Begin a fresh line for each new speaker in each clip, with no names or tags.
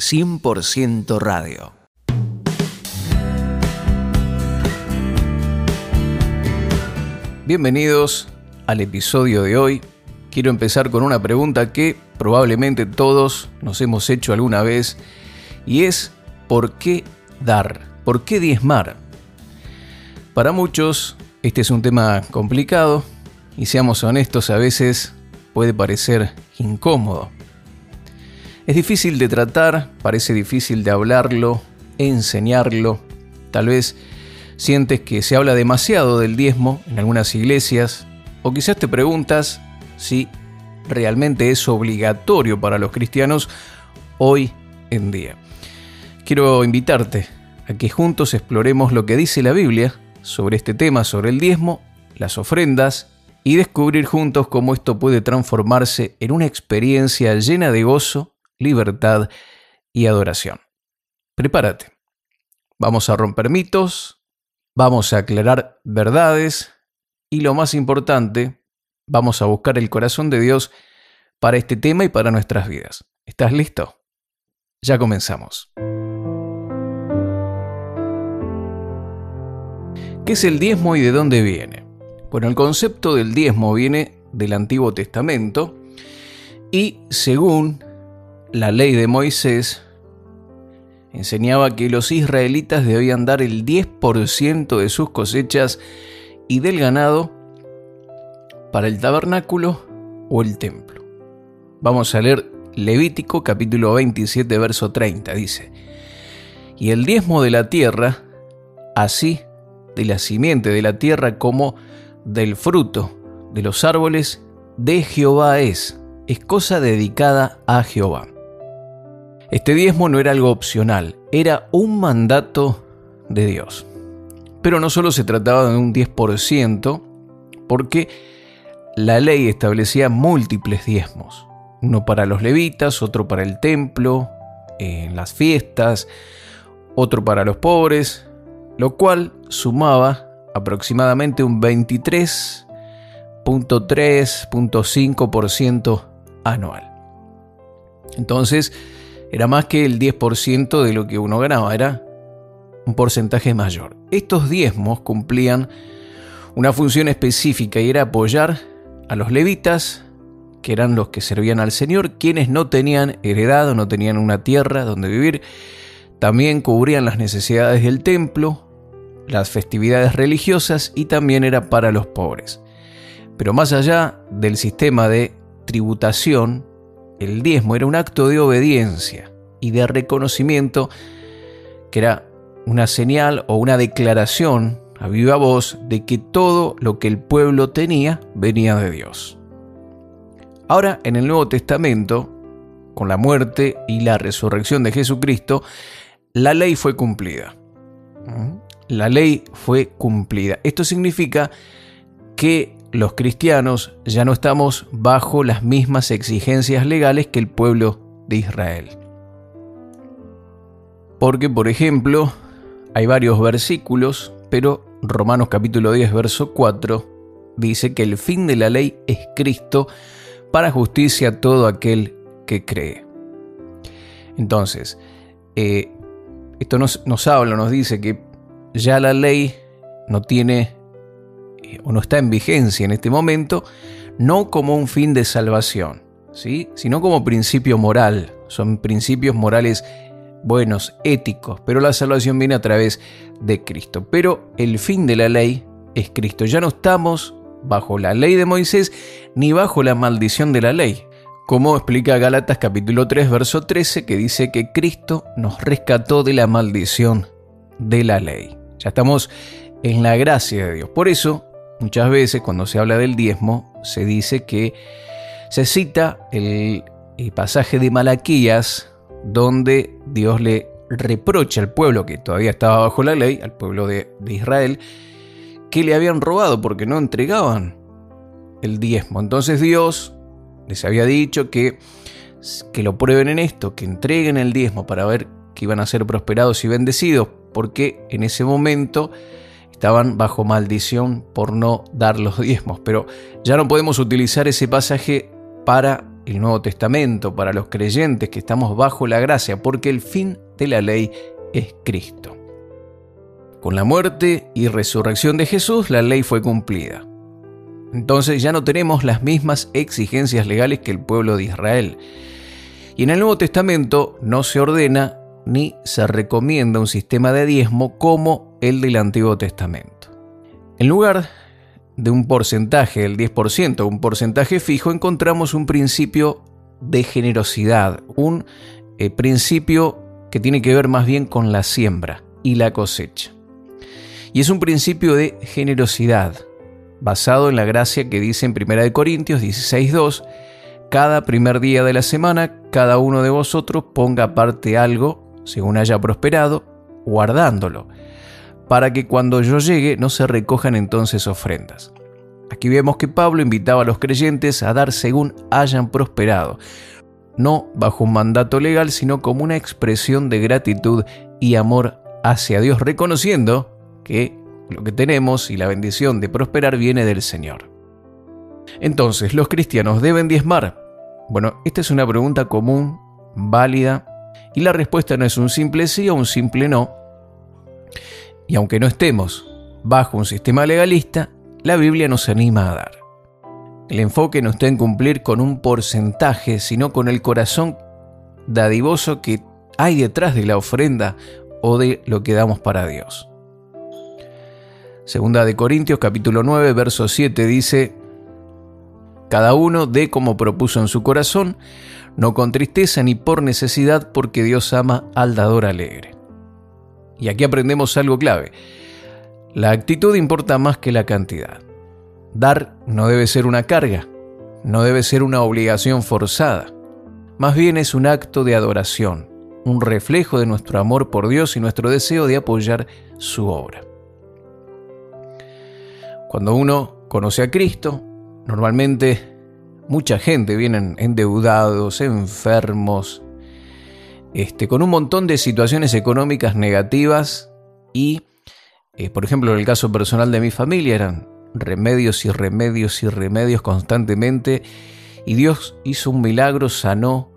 100% Radio. Bienvenidos al episodio de hoy. Quiero empezar con una pregunta que probablemente todos nos hemos hecho alguna vez, y es ¿por qué dar? ¿Por qué diezmar? Para muchos este es un tema complicado y, seamos honestos, a veces puede parecer incómodo. Es difícil de tratar, parece difícil de hablarlo, enseñarlo. Tal vez sientes que se habla demasiado del diezmo en algunas iglesias, o quizás te preguntas si realmente es obligatorio para los cristianos hoy en día. Quiero invitarte a que juntos exploremos lo que dice la Biblia sobre este tema, sobre el diezmo, las ofrendas, y descubrir juntos cómo esto puede transformarse en una experiencia llena de gozo, libertad y adoración. Prepárate. Vamos a romper mitos, vamos a aclarar verdades y, lo más importante, vamos a buscar el corazón de Dios para este tema y para nuestras vidas. ¿Estás listo? Ya comenzamos. ¿Qué es el diezmo y de dónde viene? Bueno, el concepto del diezmo viene del Antiguo Testamento y, según la ley de Moisés, enseñaba que los israelitas debían dar el 10% de sus cosechas y del ganado para el tabernáculo o el templo. Vamos a leer Levítico capítulo 27, verso 30. Dice: y el diezmo de la tierra, así de la simiente de la tierra como del fruto de los árboles, de Jehová es cosa dedicada a Jehová. Este diezmo no era algo opcional, era un mandato de Dios. Pero no solo se trataba de un 10%, porque la ley establecía múltiples diezmos. Uno para los levitas, otro para el templo, en las fiestas, otro para los pobres, lo cual sumaba aproximadamente un 23.5% anual. Entonces, era más que el 10% de lo que uno ganaba, era un porcentaje mayor. Estos diezmos cumplían una función específica y era apoyar a los levitas, que eran los que servían al Señor, quienes no tenían heredad o no tenían una tierra donde vivir. También cubrían las necesidades del templo, las festividades religiosas, y también era para los pobres. Pero más allá del sistema de tributación, el diezmo era un acto de obediencia y de reconocimiento, que era una señal o una declaración a viva voz de que todo lo que el pueblo tenía venía de Dios. Ahora, en el Nuevo Testamento, con la muerte y la resurrección de Jesucristo, la ley fue cumplida. La ley fue cumplida. Esto significa que los cristianos ya no estamos bajo las mismas exigencias legales que el pueblo de Israel. Porque, por ejemplo, hay varios versículos, pero Romanos capítulo 10, verso 4, dice que el fin de la ley es Cristo para justicia a todo aquel que cree. Entonces, esto nos dice que ya la ley no tiene o no está en vigencia en este momento, no como un fin de salvación, ¿sí?, sino como principio moral. Son principios morales buenos, éticos, pero la salvación viene a través de Cristo. Pero el fin de la ley es Cristo. Ya no estamos bajo la ley de Moisés ni bajo la maldición de la ley, como explica Gálatas capítulo 3, verso 13, que dice que Cristo nos rescató de la maldición de la ley. Ya estamos en la gracia de Dios. Por eso, muchas veces cuando se habla del diezmo, se dice que se cita el pasaje de Malaquías, donde Dios le reprocha al pueblo que todavía estaba bajo la ley, al pueblo de Israel, que le habían robado porque no entregaban el diezmo. Entonces Dios les había dicho que lo prueben en esto, que entreguen el diezmo para ver que iban a ser prosperados y bendecidos, porque en ese momento estaban bajo maldición por no dar los diezmos. Pero ya no podemos utilizar ese pasaje para el Nuevo Testamento para los creyentes que estamos bajo la gracia, porque el fin de la ley es Cristo. Con la muerte y resurrección de Jesús, la ley fue cumplida. Entonces ya no tenemos las mismas exigencias legales que el pueblo de Israel. Y en el Nuevo Testamento no se ordena ni se recomienda un sistema de diezmo como el del Antiguo Testamento. En lugar de un porcentaje del 10%, un porcentaje fijo, encontramos un principio de generosidad, un principio que tiene que ver más bien con la siembra y la cosecha. Y es un principio de generosidad, basado en la gracia que dice en 1 Corintios 16:2, cada primer día de la semana, cada uno de vosotros ponga aparte algo, según haya prosperado, guardándolo, para que cuando yo llegue no se recojan entonces ofrendas. Aquí vemos que Pablo invitaba a los creyentes a dar según hayan prosperado, no bajo un mandato legal, sino como una expresión de gratitud y amor hacia Dios, reconociendo que lo que tenemos y la bendición de prosperar viene del Señor. Entonces, ¿los cristianos deben diezmar? Bueno, esta es una pregunta común, válida, y la respuesta no es un simple sí o un simple no. Y aunque no estemos bajo un sistema legalista, la Biblia nos anima a dar. El enfoque no está en cumplir con un porcentaje, sino con el corazón dadivoso que hay detrás de la ofrenda o de lo que damos para Dios. Segunda de Corintios capítulo 9, verso 7 dice: cada uno dé como propuso en su corazón, no con tristeza ni por necesidad, porque Dios ama al dador alegre. Y aquí aprendemos algo clave. La actitud importa más que la cantidad. Dar no debe ser una carga, no debe ser una obligación forzada. Más bien es un acto de adoración, un reflejo de nuestro amor por Dios y nuestro deseo de apoyar su obra. Cuando uno conoce a Cristo, normalmente mucha gente viene endeudados, enfermos, con un montón de situaciones económicas negativas y, por ejemplo, en el caso personal de mi familia, eran remedios y remedios y remedios constantemente, y Dios hizo un milagro, sanó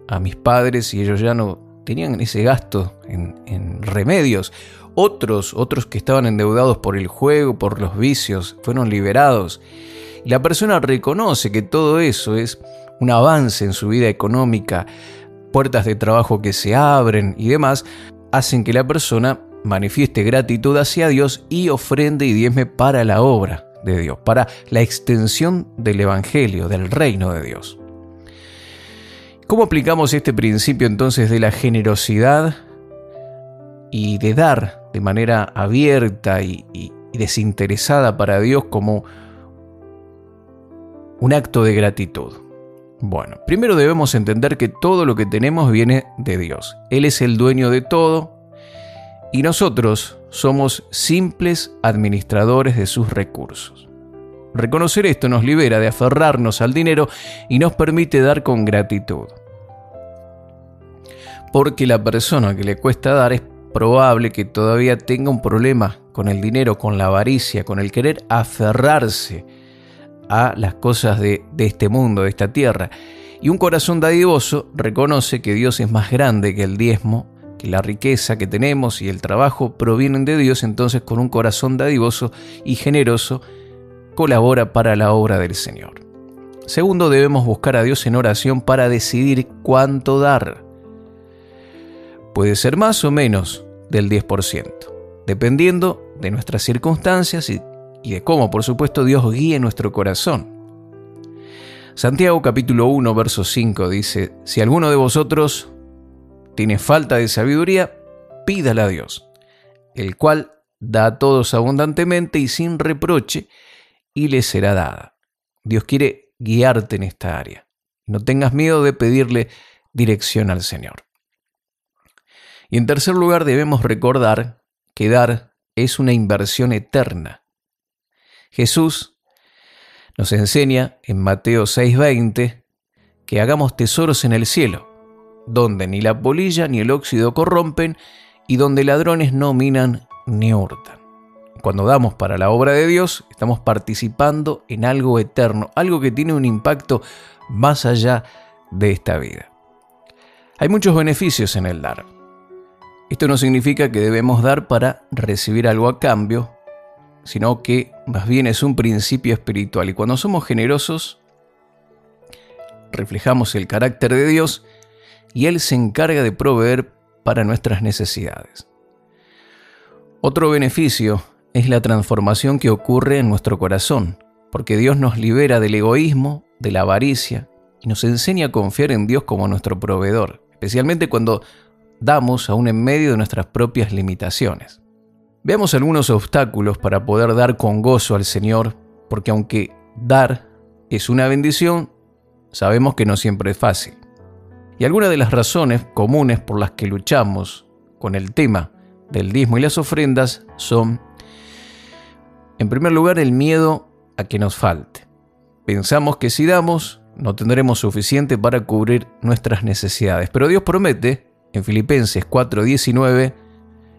a mis padres y ellos ya no tenían ese gasto en remedios. Otros que estaban endeudados por el juego, por los vicios, fueron liberados. Y la persona reconoce que todo eso es un avance en su vida económica, puertas de trabajo que se abren y demás, hacen que la persona manifieste gratitud hacia Dios y ofrende y diezme para la obra de Dios, para la extensión del Evangelio, del reino de Dios. ¿Cómo aplicamos este principio entonces de la generosidad y de dar de manera abierta y desinteresada para Dios como un acto de gratitud? Bueno, primero debemos entender que todo lo que tenemos viene de Dios. Él es el dueño de todo y nosotros somos simples administradores de sus recursos. Reconocer esto nos libera de aferrarnos al dinero y nos permite dar con gratitud. Porque la persona que le cuesta dar es probable que todavía tenga un problema con el dinero, con la avaricia, con el querer aferrarse a las cosas de este mundo, de esta tierra. Y un corazón dadivoso reconoce que Dios es más grande que el diezmo, que la riqueza que tenemos y el trabajo provienen de Dios. Entonces, con un corazón dadivoso y generoso, colabora para la obra del Señor. Segundo, debemos buscar a Dios en oración para decidir cuánto dar. Puede ser más o menos del 10%, dependiendo de nuestras circunstancias y de cómo, por supuesto, Dios guíe nuestro corazón. Santiago capítulo 1, verso 5 dice: si alguno de vosotros tiene falta de sabiduría, pídala a Dios, el cual da a todos abundantemente y sin reproche, y le será dada. Dios quiere guiarte en esta área. No tengas miedo de pedirle dirección al Señor. Y en tercer lugar, debemos recordar que dar es una inversión eterna. Jesús nos enseña en Mateo 6:20 que hagamos tesoros en el cielo, donde ni la polilla ni el óxido corrompen y donde ladrones no minan ni hurtan. cuando damos para la obra de Dios, estamos participando en algo eterno, algo que tiene un impacto más allá de esta vida. Hay muchos beneficios en el dar. Esto no significa que debemos dar para recibir algo a cambio, sino que más bien es un principio espiritual. Y cuando somos generosos, reflejamos el carácter de Dios y Él se encarga de proveer para nuestras necesidades. Otro beneficio es la transformación que ocurre en nuestro corazón, porque Dios nos libera del egoísmo, de la avaricia, y nos enseña a confiar en Dios como nuestro proveedor, especialmente cuando damos aún en medio de nuestras propias limitaciones. Veamos algunos obstáculos para poder dar con gozo al Señor, porque aunque dar es una bendición, sabemos que no siempre es fácil. Y algunas de las razones comunes por las que luchamos con el tema del diezmo y las ofrendas son, en primer lugar, el miedo a que nos falte. Pensamos que si damos, no tendremos suficiente para cubrir nuestras necesidades. Pero Dios promete, en Filipenses 4:19,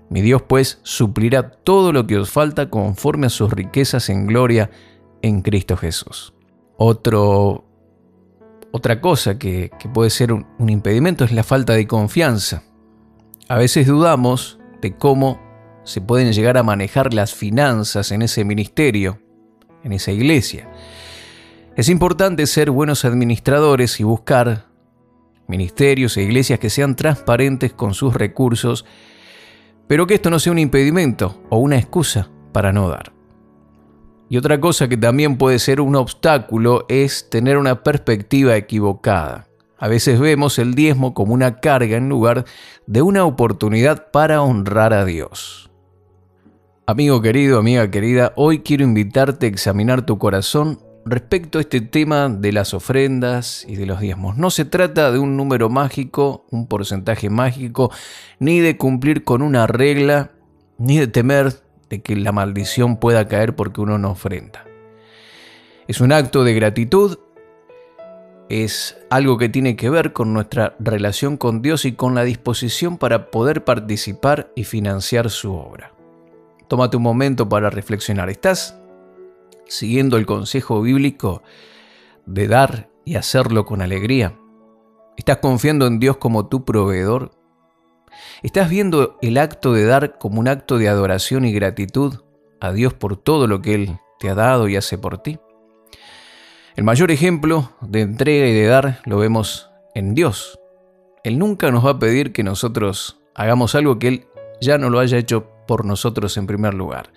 mi Dios pues suplirá todo lo que os falta conforme a sus riquezas en gloria en Cristo Jesús. Otra cosa que puede ser un impedimento es la falta de confianza. A veces dudamos de cómo se pueden llegar a manejar las finanzas en ese ministerio, en esa iglesia. Es importante ser buenos administradores y buscar ministerios e iglesias que sean transparentes con sus recursos, pero que esto no sea un impedimento o una excusa para no dar. Y otra cosa que también puede ser un obstáculo es tener una perspectiva equivocada. A veces vemos el diezmo como una carga en lugar de una oportunidad para honrar a Dios. Amigo querido, amiga querida, hoy quiero invitarte a examinar tu corazón respecto a este tema de las ofrendas y de los diezmos. No se trata de un número mágico, un porcentaje mágico, ni de cumplir con una regla, ni de temer de que la maldición pueda caer porque uno no ofrenda. Es un acto de gratitud, es algo que tiene que ver con nuestra relación con Dios y con la disposición para poder participar y financiar su obra. Tómate un momento para reflexionar. ¿Estás siguiendo el consejo bíblico de dar y hacerlo con alegría? ¿Estás confiando en Dios como tu proveedor? ¿Estás viendo el acto de dar como un acto de adoración y gratitud a Dios por todo lo que Él te ha dado y hace por ti? El mayor ejemplo de entrega y de dar lo vemos en Dios. Él nunca nos va a pedir que nosotros hagamos algo que Él ya no lo haya hecho por nosotros en primer lugar.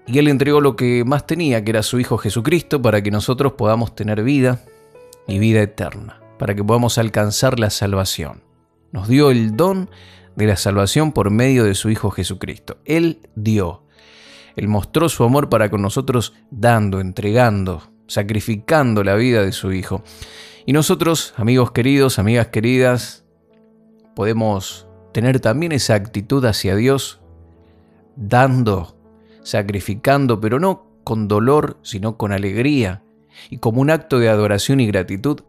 Y Él entregó lo que más tenía, que era su Hijo Jesucristo, para que nosotros podamos tener vida y vida eterna, para que podamos alcanzar la salvación. Nos dio el don de la salvación por medio de su Hijo Jesucristo. Él dio. Él mostró su amor para con nosotros dando, entregando, sacrificando la vida de su Hijo. Y nosotros, amigos queridos, amigas queridas, podemos tener también esa actitud hacia Dios, dando, sacrificando, pero no con dolor, sino con alegría y como un acto de adoración y gratitud.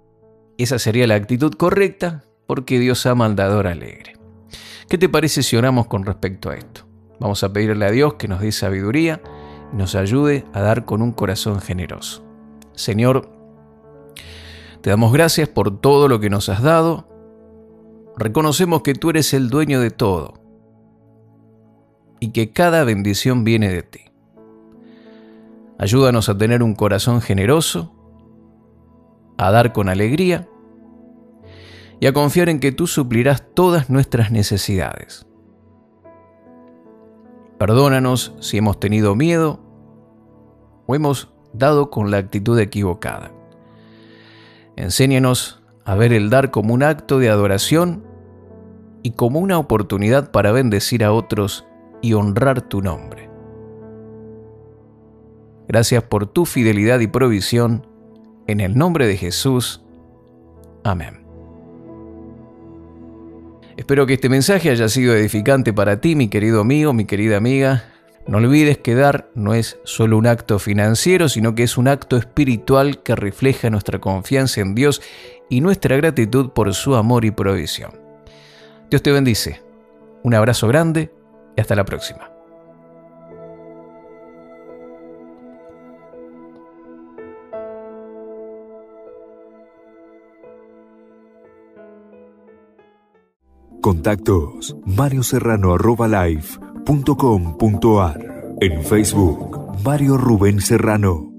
Esa sería la actitud correcta, porque Dios ama al dador alegre. ¿Qué te parece si oramos con respecto a esto? Vamos a pedirle a Dios que nos dé sabiduría y nos ayude a dar con un corazón generoso. Señor, te damos gracias por todo lo que nos has dado. Reconocemos que tú eres el dueño de todo y que cada bendición viene de ti. Ayúdanos a tener un corazón generoso, a dar con alegría y a confiar en que tú suplirás todas nuestras necesidades. Perdónanos si hemos tenido miedo o hemos dado con la actitud equivocada. Enséñanos a ver el dar como un acto de adoración y como una oportunidad para bendecir a otros y honrar tu nombre. Gracias por tu fidelidad y provisión. En el nombre de Jesús. Amén. Espero que este mensaje haya sido edificante para ti, mi querido amigo, mi querida amiga. No olvides que dar no es solo un acto financiero, sino que es un acto espiritual que refleja nuestra confianza en Dios y nuestra gratitud por su amor y provisión. Dios te bendice. Un abrazo grande y hasta la próxima.
Contactos: marioserrano@life.com.ar. En Facebook, Mario Rubén Serrano.